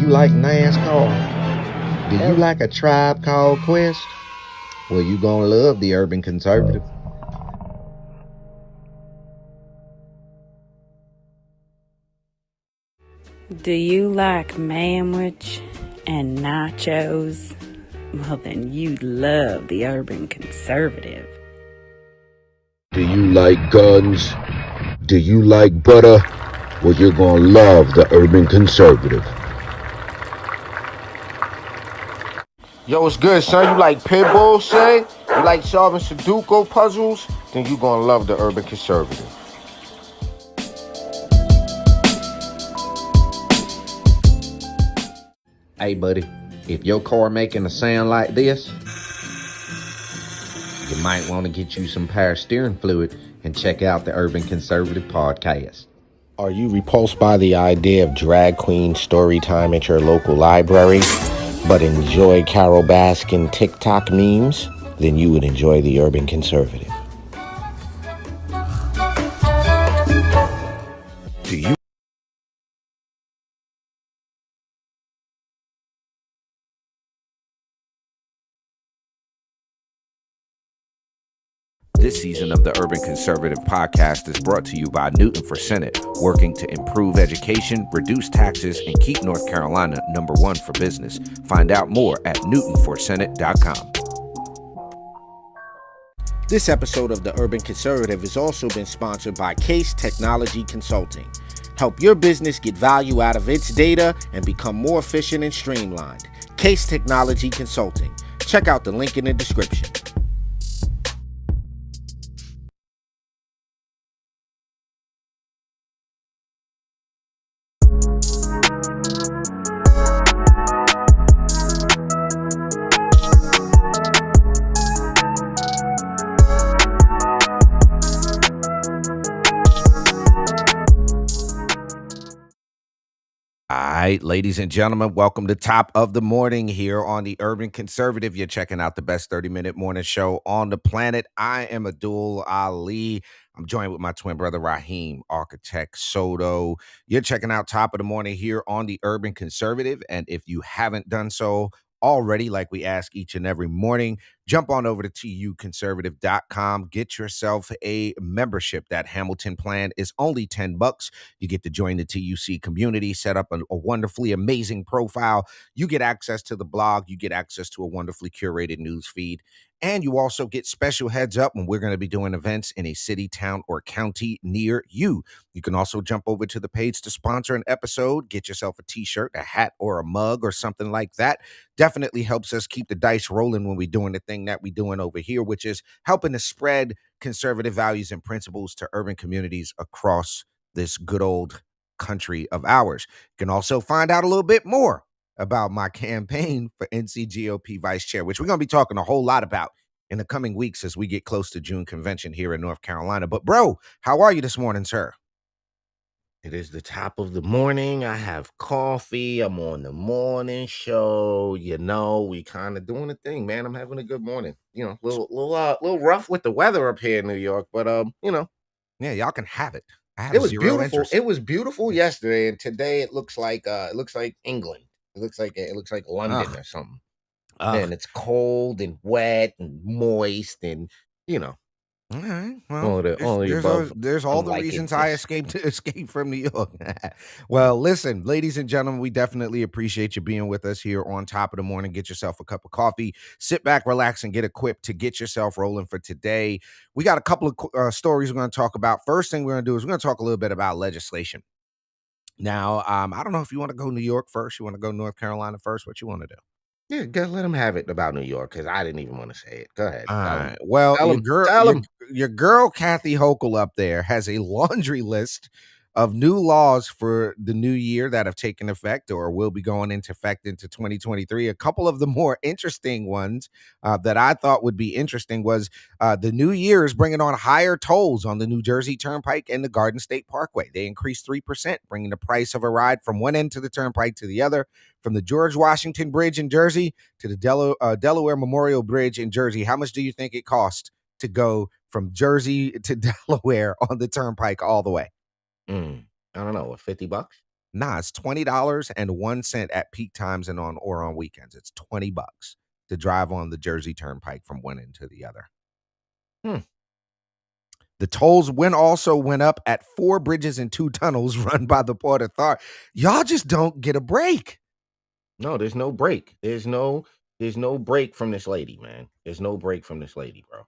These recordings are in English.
you like NASCAR? Do you like A Tribe Called Quest? Well, you gonna love the Urban Conservative. Do you like manwich and nachos? Well, then you'd love the Urban Conservative. Do you like guns? Do you like butter? Well, you're gonna love the Urban Conservative. Yo, what's good, son? You like pit bulls, say? You like solving Sudoku puzzles? Then you gonna love the Urban Conservative. Hey, buddy, if your car making a sound like this, you might want to get you some power steering fluid and check out the Urban Conservative podcast. Are you repulsed by the idea of drag queen story time at your local library, but enjoy Carol Baskin TikTok memes? Then you would enjoy the Urban Conservative. Do you? This season of the Urban Conservative Podcast is brought to you by Newton for Senate, working to improve education, reduce taxes, and keep North Carolina #1 for business. Find out more at newtonforsenate.com. This episode of the Urban Conservative has also been sponsored by Case Technology Consulting. Help your business get value out of its data and become more efficient and streamlined. Case Technology Consulting. Check out the link in the description. All right, ladies and gentlemen, welcome to Top of the Morning here on the Urban Conservative. You're checking out the best 30-minute morning show on the planet. I am Abdul Ali. I'm joined with my twin brother, Raheem, Architect Soto. You're checking out Top of the Morning here on the Urban Conservative. And if you haven't done so already, like we ask each and every morning, jump on over to tuconservative.com. Get yourself a membership. That Hamilton plan is only $10. You get to join the TUC community, set up a wonderfully amazing profile. You get access to the blog. You get access to a wonderfully curated news feed. And you also get special heads up when we're going to be doing events in a city, town, or county near you. You can also jump over to the page to sponsor an episode. Get yourself a t-shirt, a hat, or a mug, or something like that. Definitely helps us keep the dice rolling when we're doing the thing that we're doing over here, which is helping to spread conservative values and principles to urban communities across this good old country of ours. You can also find out a little bit more about my campaign for NCGOP Vice Chair, which we're going to be talking a whole lot about in the coming weeks as we get close to June convention here in North Carolina. But bro, how are you this morning, sir? It is the top of the morning. I have coffee. I'm on the morning show. You know, we kind of doing a thing, man. I'm having a good morning. You know, little rough with the weather up here in New York, but you know, Yeah, y'all can have it. I have it was zero beautiful. interest. It was beautiful yesterday, and today it looks like England. It looks like London or something. And it's cold and wet and moist, and you know. All right. Well, there's all the reasons I escape from New York. Well, listen, ladies and gentlemen, we definitely appreciate you being with us here on Top of the Morning. Get yourself a cup of coffee, sit back, relax, and get equipped to get yourself rolling for today. We got a couple of stories we're going to talk about. First thing we're going to do is we're going to talk a little bit about legislation. Now, I don't know if you want to go New York first, you want to go North Carolina first, what you want to do? Yeah, go let him have it about New York because I didn't even want to say it. Go ahead. All right. Well, your girl Kathy Hochul up there has a laundry list of new laws for the new year that have taken effect or will be going into effect into 2023. A couple of the more interesting ones that I thought would be interesting was the new year is bringing on higher tolls on the New Jersey Turnpike and the Garden State Parkway. They increased 3%, bringing the price of a ride from one end to the Turnpike to the other, from the George Washington Bridge in Jersey to the Delaware Memorial Bridge in Jersey. How much do you think it cost to go from Jersey to Delaware on the Turnpike all the way? I don't know, $50? Nah, it's $20.01 at peak times and on weekends. It's $20 to drive on the Jersey Turnpike from one end to the other. The tolls also went up at 4 bridges and 2 tunnels run by the Port Authority. Y'all just don't get a break. No, there's no break. There's no break from this lady, man. There's no break from this lady, bro.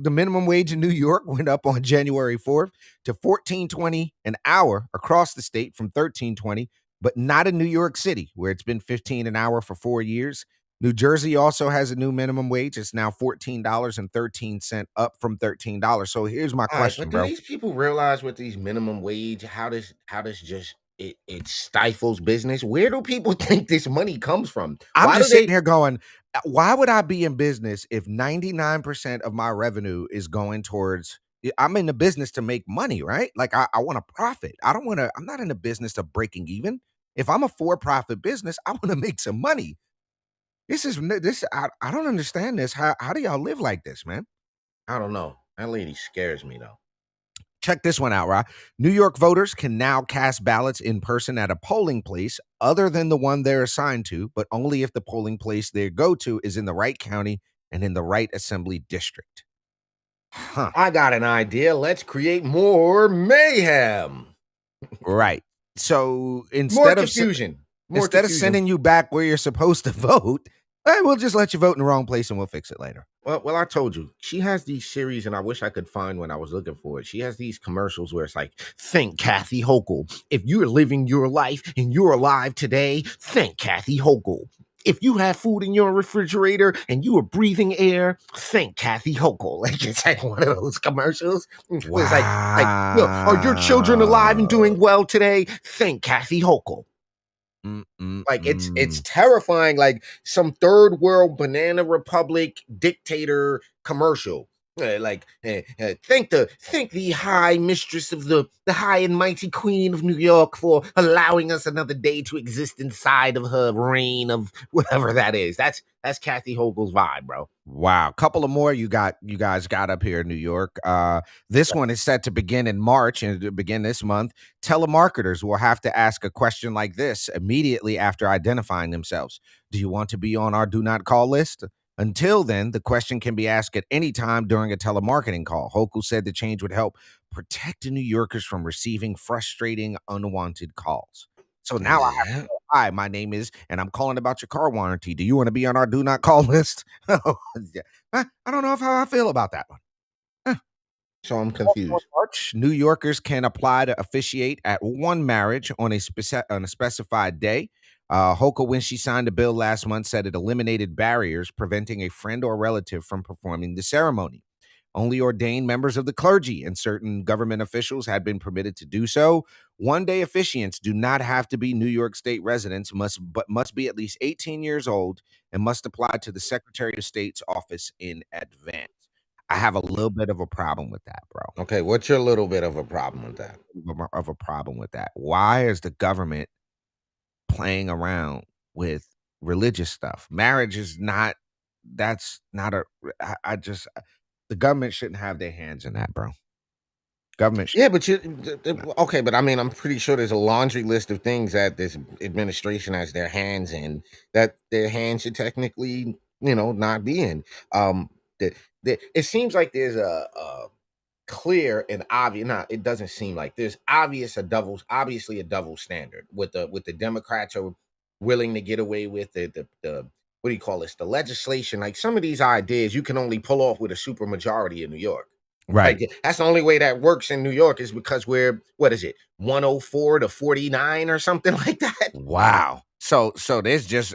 The minimum wage in New York went up on January 4th to $14.20 an hour across the state from $13.20, but not in New York City, where it's been $15 an hour for 4 years. New Jersey also has a new minimum wage. It's now $14.13, up from $13. So here's my question, but bro. do these people realize with these minimum wage how this just it stifles business? Where do people think this money comes from? I'm Why just do they sitting here going, why would I be in business if 99% of my revenue is going towards I'm in the business to make money, right? Like I want to profit. I'm not in the business of breaking even. If I'm a for-profit business, I want to make some money. I don't understand this. How do y'all live like this, man? I don't know. That lady scares me though. Check this one out, right? New York voters can now cast ballots in person at a polling place other than the one they're assigned to, but only if the polling place they go to is in the right county and in the right assembly district. Huh. I got an idea. Let's create more mayhem. Right. So More instead of confusion. sending you back where you're supposed to vote, we'll just let you vote in the wrong place and we'll fix it later. Well, I told you, she has these series, and I wish I could find when I was looking for it. She has these commercials where it's like, think Kathy Hochul. If you're living your life and you're alive today, think Kathy Hochul. If you have food in your refrigerator and you are breathing air, think Kathy Hochul. Like it's like one of those commercials. Wow. It's like, you know, are your children alive and doing well today? Think Kathy Hochul. Like it's terrifying, like some third world banana republic dictator commercial. Think the high mistress of the high and mighty queen of New York for allowing us another day to exist inside of her reign of whatever that is. That's Kathy Hochul's vibe, bro. Wow. Couple of more you guys got up here in New York. This one is set to begin in March and to begin this month. Telemarketers will have to ask a question like this immediately after identifying themselves. Do you want to be on our do not call list? Until then, the question can be asked at any time during a telemarketing call. Hochul said the change would help protect New Yorkers from receiving frustrating, unwanted calls. So now I have to go, hi, my name is, and I'm calling about your car warranty. Do you want to be on our do not call list? I don't know how I feel about that one. So I'm confused. March, New Yorkers can apply to officiate at one marriage on a specified day. Hochul, when she signed the bill last month, said it eliminated barriers preventing a friend or relative from performing the ceremony. Only ordained members of the clergy and certain government officials had been permitted to do so. One-day officiants do not have to be New York State residents, but must be at least 18 years old and must apply to the Secretary of State's office in advance. I have a little bit of a problem with that, bro. Okay, what's your little bit of a problem with that? Why is the government playing around with religious stuff? Marriage is not. That's not a. The government shouldn't have their hands in that, bro. Government. Yeah, but okay, but I mean, I'm pretty sure there's a laundry list of things that this administration has their hands in that their hands should technically, not be in. It seems like there's a clear and obvious. Not, it doesn't seem like there's obviously a double standard with the Democrats are willing to get away with the what do you call this? The legislation. Like some of these ideas, you can only pull off with a supermajority in New York. Right. Like, that's the only way that works in New York is because we're 104 to 49 or something like that. Wow. So there's just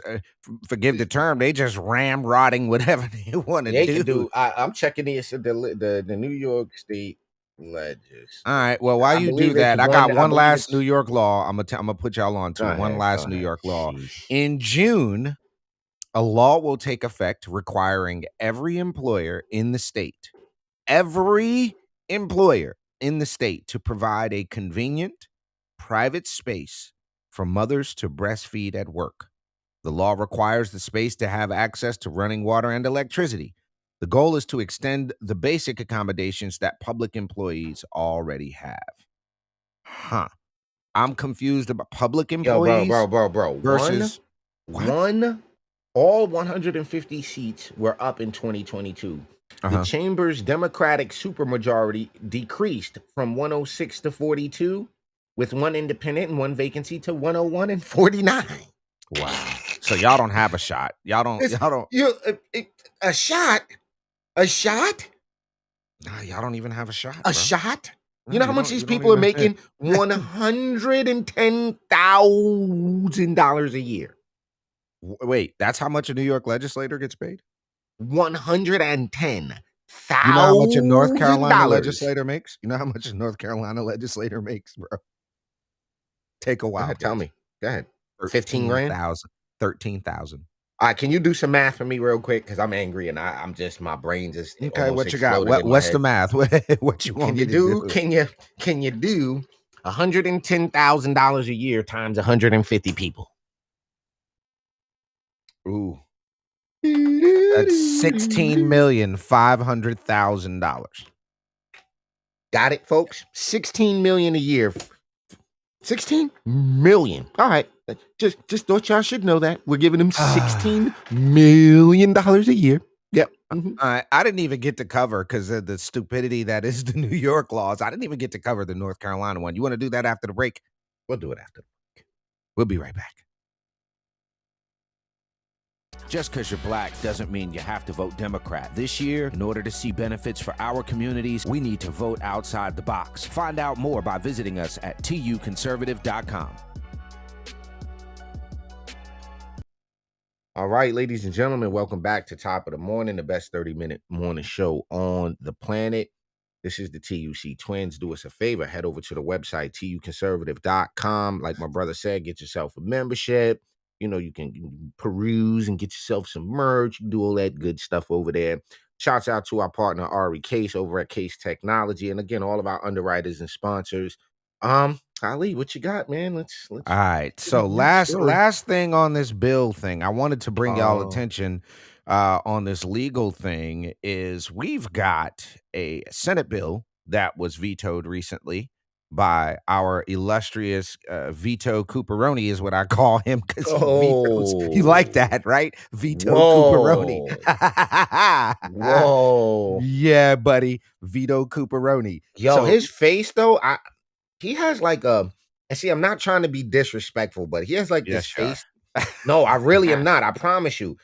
forgive the term, they just ramrodding whatever they want to do. I'm checking the New York State legislature. All right. Well, while you do that, I got one last New York law. I'm gonna put y'all on to one last New York law. In June, a law will take effect requiring every employer in the state to provide a convenient, private space for mothers to breastfeed at work. The law requires the space to have access to running water and electricity. The goal is to extend the basic accommodations that public employees already have. Huh. I'm confused about public Yo, employees bro. versus what? All 150 seats were up in 2022. The Uh-huh. chamber's Democratic supermajority decreased from 106 to 42, with one independent and one vacancy to 101 and 49. Wow. So y'all don't have a shot. Y'all don't. It's, Y'all don't. a shot, a shot, Nah, y'all don't even have a shot. a Bro. shot. No, You know how much these people are making? $110,000 a year. Wait, that's how much a New York legislator gets paid? $110,000. You know how much a North Carolina legislator makes? You know how much a North Carolina legislator makes, bro? Take a Go wild ahead, guess. tell me. Go ahead. 15 grand? 13,000. All right, can you do some math for me real quick? Because I'm angry and I'm just, my brain just Okay, almost what you got? exploded in my What's head. the math? What you want me to do? Can you do $110,000 a year times 150 people? Ooh. That's $16,500,000. Got it, folks? 16 million a year. 16 million. All right. Just thought y'all should know that. We're giving them $16 million a year. Yep. I didn't even get to cover, because of the stupidity that is the New York laws, I didn't even get to cover the North Carolina one. You want to do that after the break? We'll do it after. We'll be right back. Just because you're black doesn't mean you have to vote Democrat. This year, in order to see benefits for our communities, we need to vote outside the box. Find out more by visiting us at tuconservative.com. All right, ladies and gentlemen, welcome back to Top of the Morning, the best 30-minute morning show on the planet. This is the TUC Twins. Do us a favor, head over to the website, tuconservative.com. Like my brother said, get yourself a membership. You know, you can peruse and get yourself some merch. You can do all that good stuff over there. Shouts out to our partner, Ari Case, over at Case Technology. And again, all of our underwriters and sponsors. Ali, what you got, man? Let's All right. So last thing on this bill thing, I wanted to bring y'all attention on this legal thing is we've got a Senate bill that was vetoed recently by our illustrious Vito Cooperoni, is what I call him, because you like that, right? Vito Cooperoni. Whoa. Yeah, buddy. Vito Cooperoni. Yo, So- his face though, he has like a, and see, I'm not trying to be disrespectful, but he has like this face. No, I really am not. I promise you.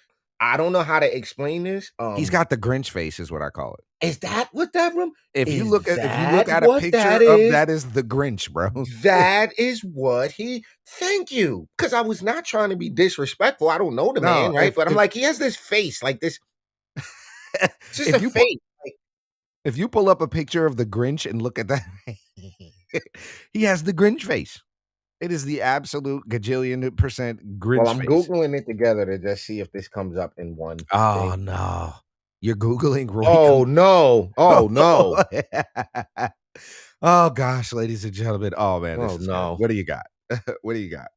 I don't know how to explain this. He's got the Grinch face, is what I call it. Is that what that room? If you look at that a what picture that of is? that is the Grinch, bro. That is what he. Thank you, because I was not trying to be disrespectful. I don't know the man, right? But I'm like, he has this face, like this. It's just a face. If you pull up a picture of the Grinch and look at that, he has the Grinch face. It is the absolute gajillion % Grinch Well, I'm face. Googling it together to just see if this comes up in one. Oh, no. You're Googling Roy. Oh, no. Oh, no. Oh, gosh, ladies and gentlemen. Oh, man. Oh, no. What do you got? What do you got?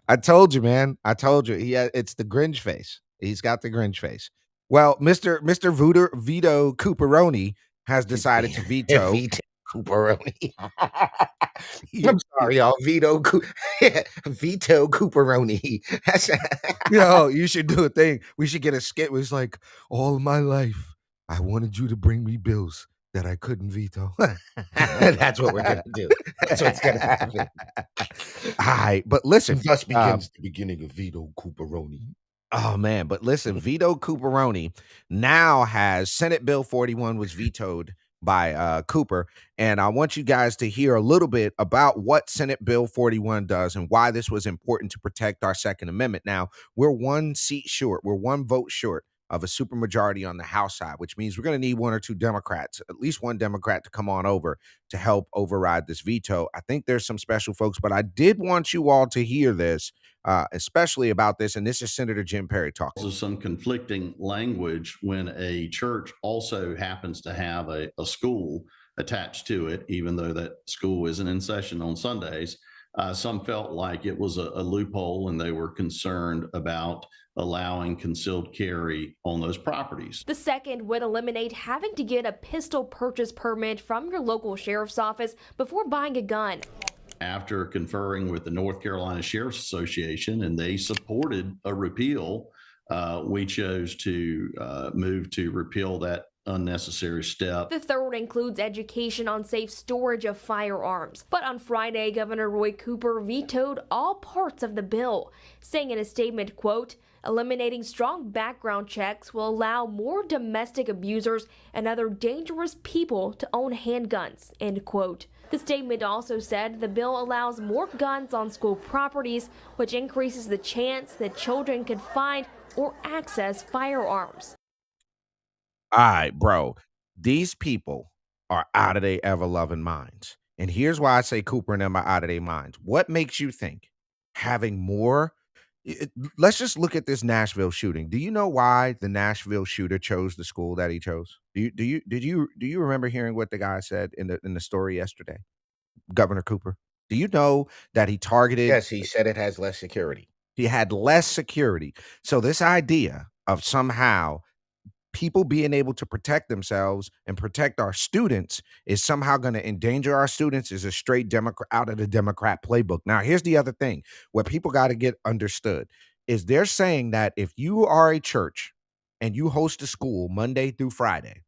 I told you, man. I told you. It's the Grinch face. He's got the Grinch face. Well, Mr. Vito Cooperoni has decided to veto. Vito Cooperoni. I'm sorry, y'all. Vito Cooperoni. Yo, you should do a thing. We should get a skit where it's like, all my life, I wanted you to bring me bills that I couldn't veto. That's what we're going to do. That's what's going to happen. All right, but listen. Thus begins the beginning of Vito Cooperoni. Oh, man, but listen, Vito Cooperoni now has Senate Bill 41 was vetoed by Cooper, and I want you guys to hear a little bit about what Senate Bill 41 does and why this was important to protect our Second Amendment. Now, we're one seat short. We're one vote short of a supermajority on the House side, which means we're going to need one or two Democrats, at least one Democrat, to come on over to help override this veto. I think there's some special folks, but I did want you all to hear this, especially about this, and this is Senator Jim Perry talking. There's some conflicting language when a church also happens to have a school attached to it, even though that school isn't in session on Sundays. Some felt like it was a loophole and they were concerned about allowing concealed carry on those properties. The second would eliminate having to get a pistol purchase permit from your local sheriff's office before buying a gun. After conferring with the North Carolina Sheriff's Association, and they supported a repeal, we chose to move to repeal that unnecessary step. The third includes education on safe storage of firearms. But on Friday, Governor Roy Cooper vetoed all parts of the bill, saying in a statement, quote, eliminating strong background checks will allow more domestic abusers and other dangerous people to own handguns, end quote. The statement also said the bill allows more guns on school properties, which increases the chance that children could find or access firearms. All right, bro. These people are out of their ever-loving minds. And here's why I say Cooper and them are out of their minds. What makes you think having more? Let's just look at this Nashville shooting. Do you know why the Nashville shooter chose the school that he chose? Do you remember hearing what the guy said in the story yesterday? Governor Cooper. Do you know that he targeted? Yes, he said it has less security. He had less security. So this idea of somehow people being able to protect themselves and protect our students is somehow going to endanger our students is a straight Democrat out of the Democrat playbook. Now, here's the other thing. What people got to get understood is they're saying that if you are a church and you host a school Monday through Friday,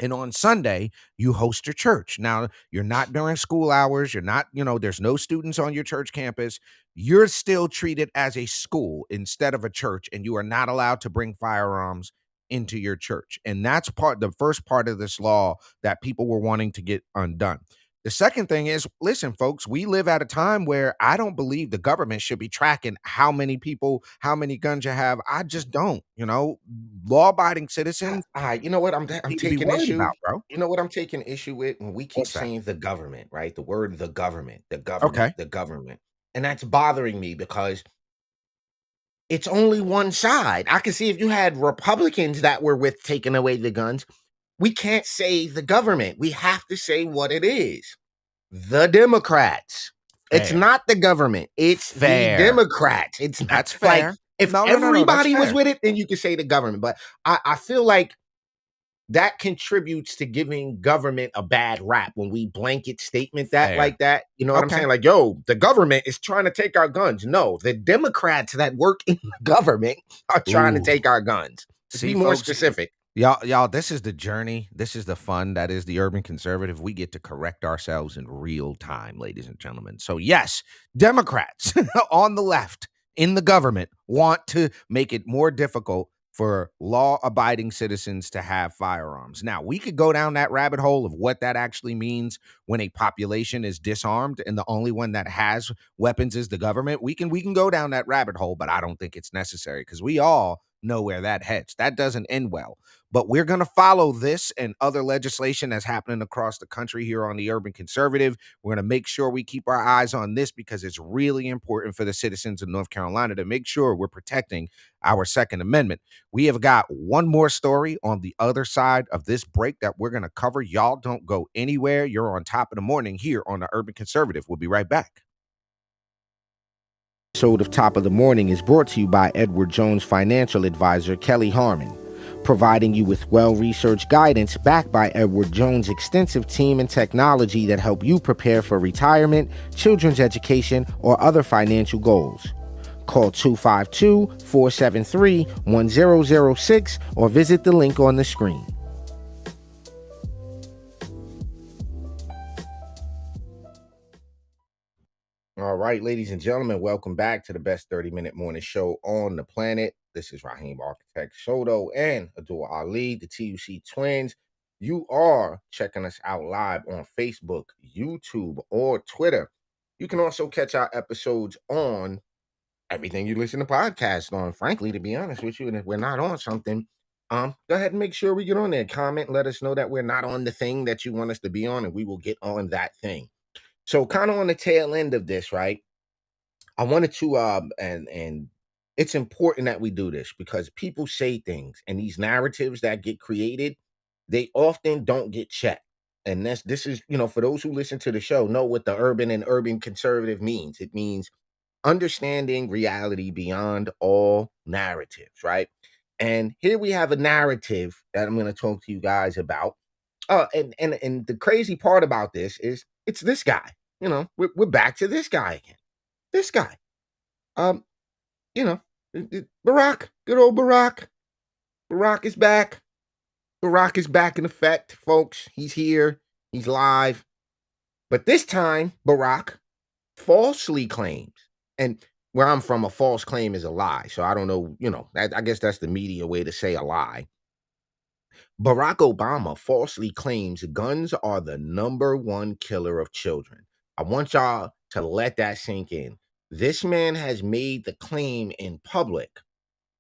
and on Sunday, you host your church. Now, you're not during school hours. You're not, there's no students on your church campus. You're still treated as a school instead of a church, and you are not allowed to bring firearms into your church. And that's the first part of this law that people were wanting to get undone. The second thing is, listen, folks, we live at a time where I don't believe the government should be tracking how many people, how many guns you have. I just don't, law-abiding citizens. You know what I'm taking issue about, bro. You know what I'm taking issue with when we keep What's that? saying the government, right? The word the government, Okay. the government. And that's bothering me because it's only one side. I can see if you had Republicans that were with taking away the guns, we can't say the government. We have to say what it is. The Democrats. It's Fair. not the government. It's Fair. the Democrats. It's not That's fair. like if No, everybody that's was fair. with it, then you could say the government. But I feel like that contributes to giving government a bad rap when we blanket statement that Fair. like that. You know what I'm Okay. saying? Like, yo, the government is trying to take our guns. No, the Democrats that work in the government are trying to Ooh. take our guns. See, Be more folks, specific. Y'all, this is the journey. This is the fun that is the urban conservative. We get to correct ourselves in real time, ladies and gentlemen. So yes, Democrats on the left in the government want to make it more difficult for law-abiding citizens to have firearms. Now, we could go down that rabbit hole of what that actually means when a population is disarmed and the only one that has weapons is the government. We can go down that rabbit hole, but I don't think it's necessary because we all know where that heads. That doesn't end well. But we're going to follow this and other legislation that's happening across the country here on the Urban Conservative. We're going to make sure we keep our eyes on this because it's really important for the citizens of North Carolina to make sure we're protecting our Second Amendment. We have got one more story on the other side of this break that we're going to cover. Y'all don't go anywhere. You're on Top of the Morning here on the Urban Conservative. We'll be right back. Episode of Top of the Morning is brought to you by Edward Jones financial advisor Kelly Harmon, providing you with well-researched guidance backed by Edward Jones' extensive team and technology that help you prepare for retirement, children's education, or other financial goals. Call 252-473-1006 or visit the link on the screen. All right, ladies and gentlemen, welcome back to the best 30-minute morning show on the planet. This is Raheem Architect Soto and Abdul Ali, the TUC twins. You are checking us out live on Facebook, YouTube, or Twitter. You can also catch our episodes on everything you listen to podcasts on. Frankly, to be honest with you, and if we're not on something, go ahead and make sure we get on there. Comment, let us know that we're not on the thing that you want us to be on, and we will get on that thing. So kind of on the tail end of this, right? I wanted to and it's important that we do this because people say things and these narratives that get created, they often don't get checked. and this is, for those who listen to the show, know what the urban and urban conservative means. It means understanding reality beyond all narratives, right? And here we have a narrative that I'm going to talk to you guys about. And the crazy part about this is it's this guy. We're back to this guy again. This guy. Um, Barack, good old Barack. Barack is back. Barack is back in effect, folks. He's here. He's live. But this time, Barack falsely claims, and where I'm from, a false claim is a lie. So I don't know, I guess that's the media way to say a lie. Barack Obama falsely claims guns are the number one killer of children. I want y'all to let that sink in. This man has made the claim in public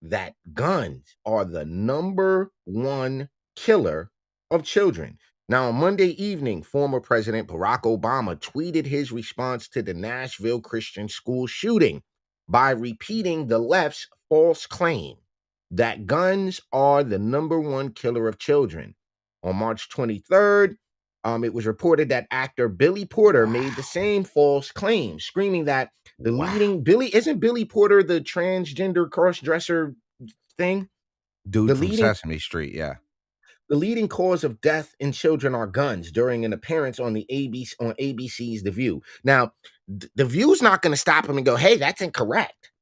that guns are the number one killer of children. Now, on Monday evening, former President Barack Obama tweeted his response to the Nashville Christian school shooting by repeating the left's false claim that guns are the number one killer of children. On March 23rd, it was reported that actor Billy Porter made the same false claim, screaming that the leading Billy Porter the transgender cross-dresser thing? Dude from Sesame Street, yeah. The leading cause of death in children are guns during an appearance on ABC's The View. Now, The View's not going to stop him and go, hey, that's incorrect.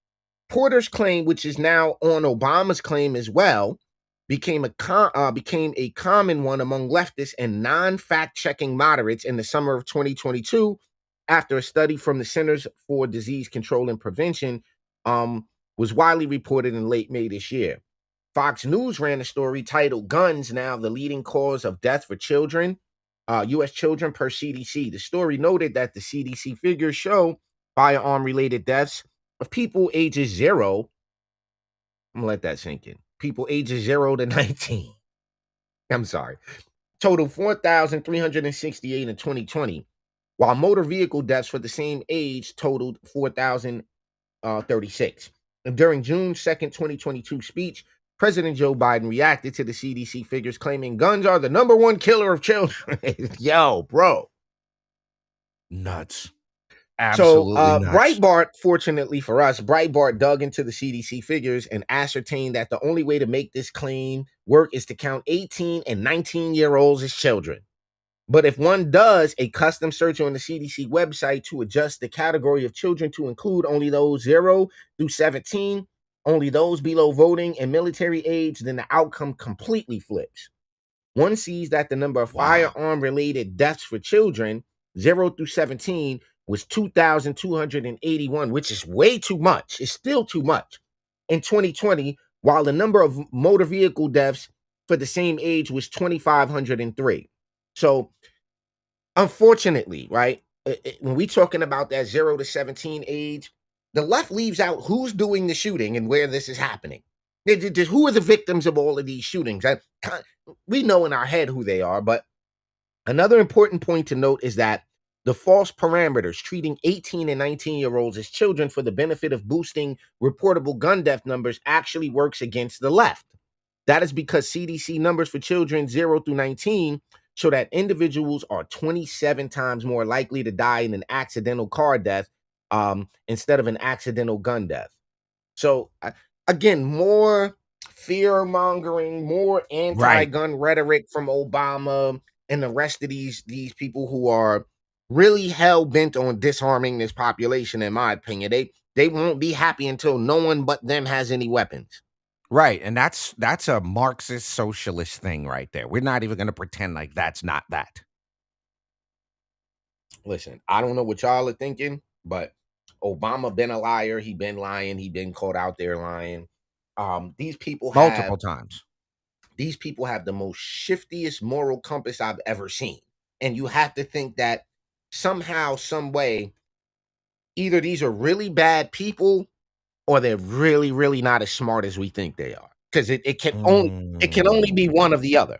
Porter's claim, which is now on Obama's claim as well, became a common one among leftists and non-fact-checking moderates in the summer of 2022 after a study from the Centers for Disease Control and Prevention was widely reported in late May this year. Fox News ran a story titled "Guns Now the Leading Cause of Death for Children, U.S. Children per CDC." The story noted that the CDC figures show firearm-related deaths of people ages 0. I'm going to let that sink in. People ages 0 to 19. I'm sorry. Total 4,368 in 2020, while motor vehicle deaths for the same age totaled 4,036. And during June 2nd, 2022 speech, President Joe Biden reacted to the CDC figures, claiming guns are the number one killer of children. Yo, bro. Nuts. Absolutely nuts. Breitbart, fortunately for us, Breitbart dug into the CDC figures and ascertained that the only way to make this claim work is to count 18 and 19-year-olds as children. But if one does a custom search on the CDC website to adjust the category of children to include only those 0 through 17, only those below voting and military age, then the outcome completely flips. One sees that the number of firearm-related deaths for children, 0 through 17, was 2,281, which is way too much. It's still too much. In 2020, while the number of motor vehicle deaths for the same age was 2,503. So, unfortunately, right, when we're talking about that 0 to 17 age, the left leaves out who's doing the shooting and where this is happening. Who are the victims of all of these shootings? We know in our head who they are, but another important point to note is that the false parameters treating 18 and 19-year-olds as children for the benefit of boosting reportable gun death numbers actually works against the left. That is because CDC numbers for children 0 through 19 show that individuals are 27 times more likely to die in an accidental car death instead of an accidental gun death. So, again, more fear-mongering, more anti-gun rhetoric from Obama and the rest of these people who are really hell-bent on disarming this population, in my opinion. They won't be happy until no one but them has any weapons. Right, and that's a Marxist socialist thing right there. We're not even going to pretend like that's not that. Listen, I don't know what y'all are thinking, but Obama been a liar. He been lying. He been caught out there lying. These people multiple times. These people have the most shiftiest moral compass I've ever seen. And you have to think that somehow, some way, either these are really bad people or they're really, really not as smart as we think they are. Because it can only be one of the other.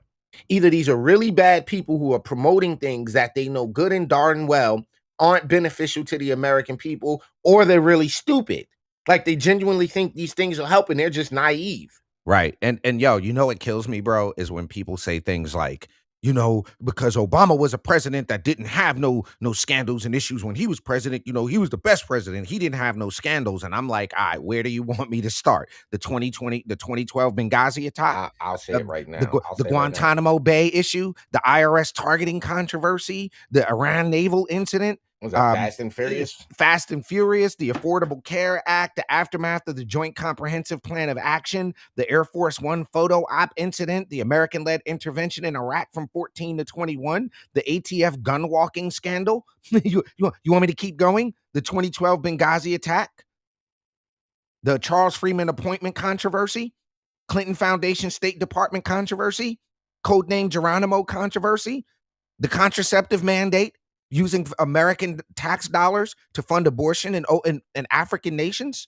Either these are really bad people who are promoting things that they know good and darn well aren't beneficial to the American people, or they're really stupid. Like they genuinely think these things will help and they're just naive. Right. And yo, you know what kills me, bro, is when people say things like, because Obama was a president that didn't have no scandals and issues when he was president. He was the best president. He didn't have no scandals. And I'm like, all right, where do you want me to start? The 2012 Benghazi attack, I'll say uh, it right the now. I'll the say it right now. Guantanamo Bay issue, the IRS targeting controversy, the Iran naval incident. Was that Fast and Furious? Fast and Furious, the Affordable Care Act, the aftermath of the Joint Comprehensive Plan of Action, the Air Force One photo op incident, the American-led intervention in Iraq from 14 to 21, the ATF gun walking scandal. you want me to keep going? The 2012 Benghazi attack, the Charles Freeman appointment controversy, Clinton Foundation State Department controversy, codename Geronimo controversy, the contraceptive mandate, using American tax dollars to fund abortion in African nations.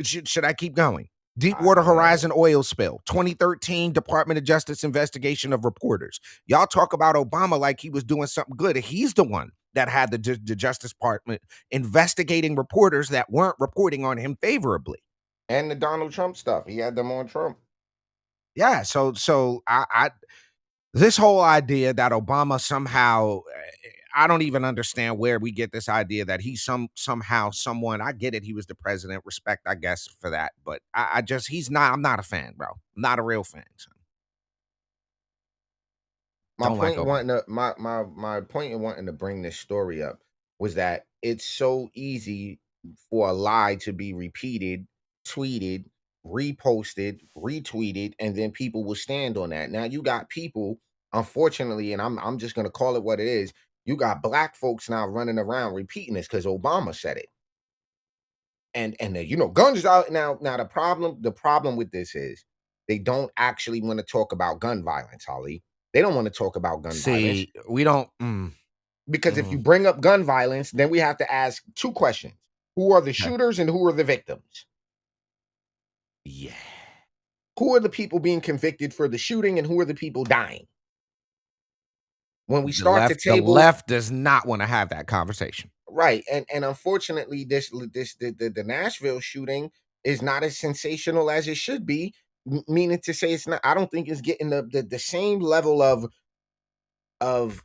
Should I keep going? Deepwater Horizon oil spill, 2013 Department of Justice investigation of reporters. Y'all talk about Obama like he was doing something good. He's the one that had the Justice Department investigating reporters that weren't reporting on him favorably. And the Donald Trump stuff. He had them on Trump. Yeah, so I this whole idea that Obama somehow, I don't even understand where we get this idea that he's somehow someone. I get it, he was the president, respect, I guess, for that, but I'm not a fan, bro. I'm not a real fan. So. My point in wanting to bring this story up was that it's so easy for a lie to be repeated, tweeted, reposted, retweeted, and then people will stand on that. Now you got people, unfortunately, and I'm just gonna call it what it is. You got black folks now running around repeating this because Obama said it. And guns out now. Now the problem with this is they don't actually want to talk about gun violence, Ali. They don't want to talk about gun violence. We don't because if you bring up gun violence, then we have to ask two questions: who are the shooters and who are the victims? Yeah. Who are the people being convicted for the shooting and who are the people dying? When we start the table, the left does not want to have that conversation. Right. And unfortunately, the Nashville shooting is not as sensational as it should be. Meaning to say it's not, I don't think it's getting the same level of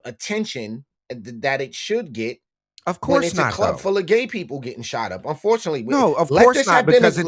attention that it should get. Of course when it's not, a club though. full of gay people getting shot up. Unfortunately, no, of course not, because it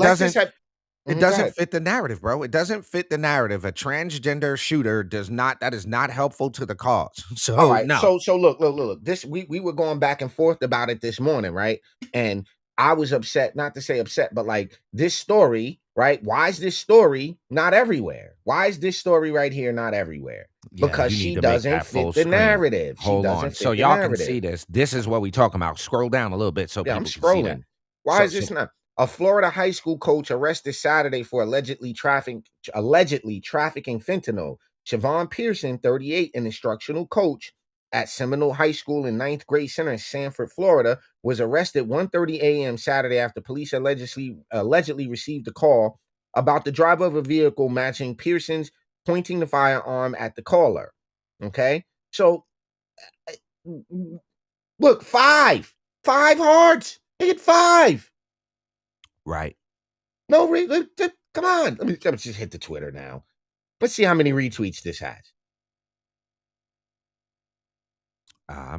doesn't fit the narrative, bro. It doesn't fit the narrative. A transgender shooter that is not helpful to the cause. So all right, no. So look. This we were going back and forth about it this morning, right? And I was upset, not to say upset, but like this story, right? Why is this story not everywhere? Why is this story right here not everywhere? Yeah, because she doesn't fit the narrative. Hold on. So y'all can see this. This is what we talking about. Scroll down a little bit so people I'm can see scrolling. that. Why is this not? A Florida high school coach arrested Saturday for allegedly trafficking fentanyl. Siobhan Pearson, 38, an instructional coach at Seminole High School in 9th Grade Center in Sanford, Florida, was arrested 1:30 a.m. Saturday after police allegedly received a call about the driver of a vehicle matching Pearson's, pointing the firearm at the caller. Okay, so look, five hearts. They hit 5. Right. No, come on. Let me just hit the Twitter now. Let's see how many retweets this has.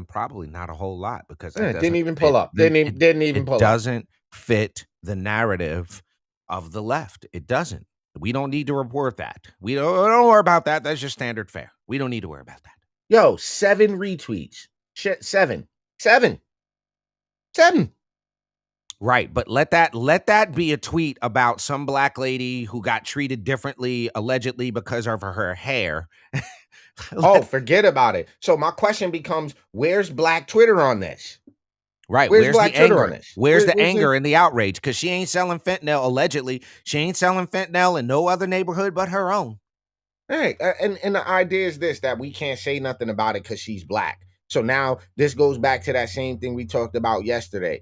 Probably not a whole lot because it didn't even pull up. Didn't even pull up. It doesn't fit the narrative of the left. It doesn't. We don't need to report that. We don't worry about that. That's just standard fare. We don't need to worry about that. Yo, 7 retweets. Shit, 7. Right, but let that be a tweet about some black lady who got treated differently, allegedly because of her hair. Forget about it. So my question becomes, where's Black Twitter on this? Right, where's Black Twitter on this? Where's the anger and the outrage? Because she ain't selling fentanyl, allegedly. She ain't selling fentanyl in no other neighborhood but her own. Right, and the idea is this, that we can't say nothing about it because she's black. So now this goes back to that same thing we talked about yesterday.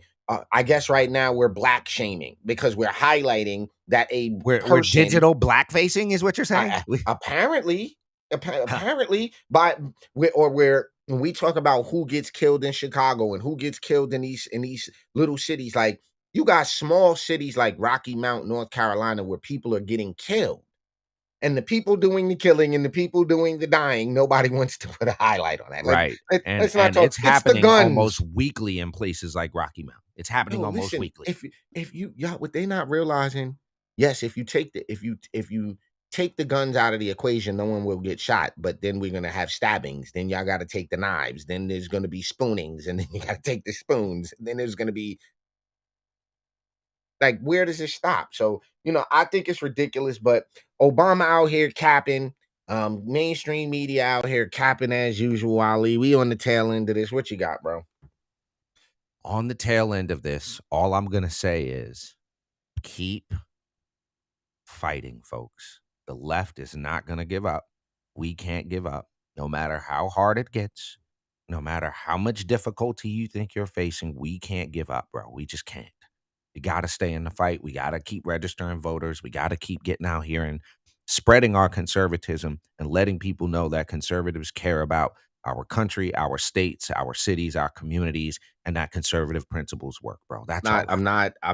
I guess right now we're black shaming because we're highlighting that we're digital black facing is what you're saying. Apparently, when we talk about who gets killed in Chicago and who gets killed in these little cities, like you got small cities like Rocky Mount, North Carolina, where people are getting killed. And the people doing the killing and the people doing the dying, nobody wants to put a highlight on that. Like, Right. let's not talk. It's It's the happening almost guns. weekly in places like Rocky Mount. It's happening No, almost listen. weekly. If you y'all, what they not realizing? Yes, if you take the guns out of the equation, no one will get shot. But then we're gonna have stabbings. Then y'all got to take the knives. Then there's gonna be spoonings, and then you got to take the spoons. Then there's gonna be like, where does it stop? So, I think it's ridiculous, but Obama out here capping, mainstream media out here capping as usual, Ali. We on the tail end of this. What you got, bro? On the tail end of this, all I'm going to say is keep fighting, folks. The left is not going to give up. We can't give up. No matter how hard it gets, no matter how much difficulty you think you're facing, we can't give up, bro. We just can't. We got to stay in the fight. We got to keep registering voters. We got to keep getting out here and spreading our conservatism and letting people know that conservatives care about our country, our states, our cities, our communities, and that conservative principles work, bro. That's all. I'm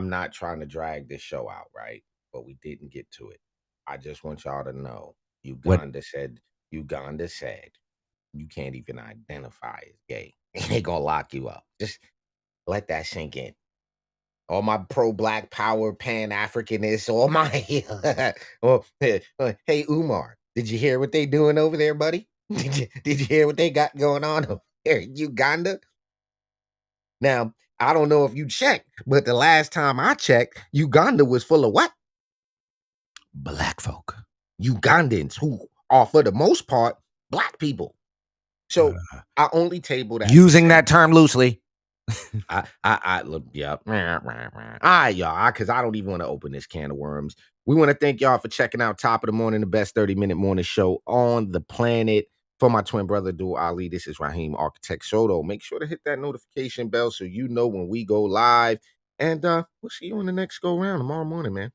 not trying to drag this show out, right? But we didn't get to it. I just want y'all to know Uganda said you can't even identify as gay. They gonna lock you up. Just let that sink in. All my pro-black power, pan-Africanist, all my hey Umar, did you hear what they doing over there, buddy? Did you hear what they got going on over there in Uganda? Now, I don't know if you checked, but the last time I checked, Uganda was full of what? Black folk. Ugandans who are, for the most part, black people. So I only table that. Using that term loosely. I look, yeah. All right, y'all, because I don't even want to open this can of worms. We want to thank y'all for checking out Top of the Morning, the best 30-minute morning show on the planet. For my twin brother, Abdul Ali, this is Raheem Architect Soto. Make sure to hit that notification bell so you know when we go live. And we'll see you on the next go round tomorrow morning, man.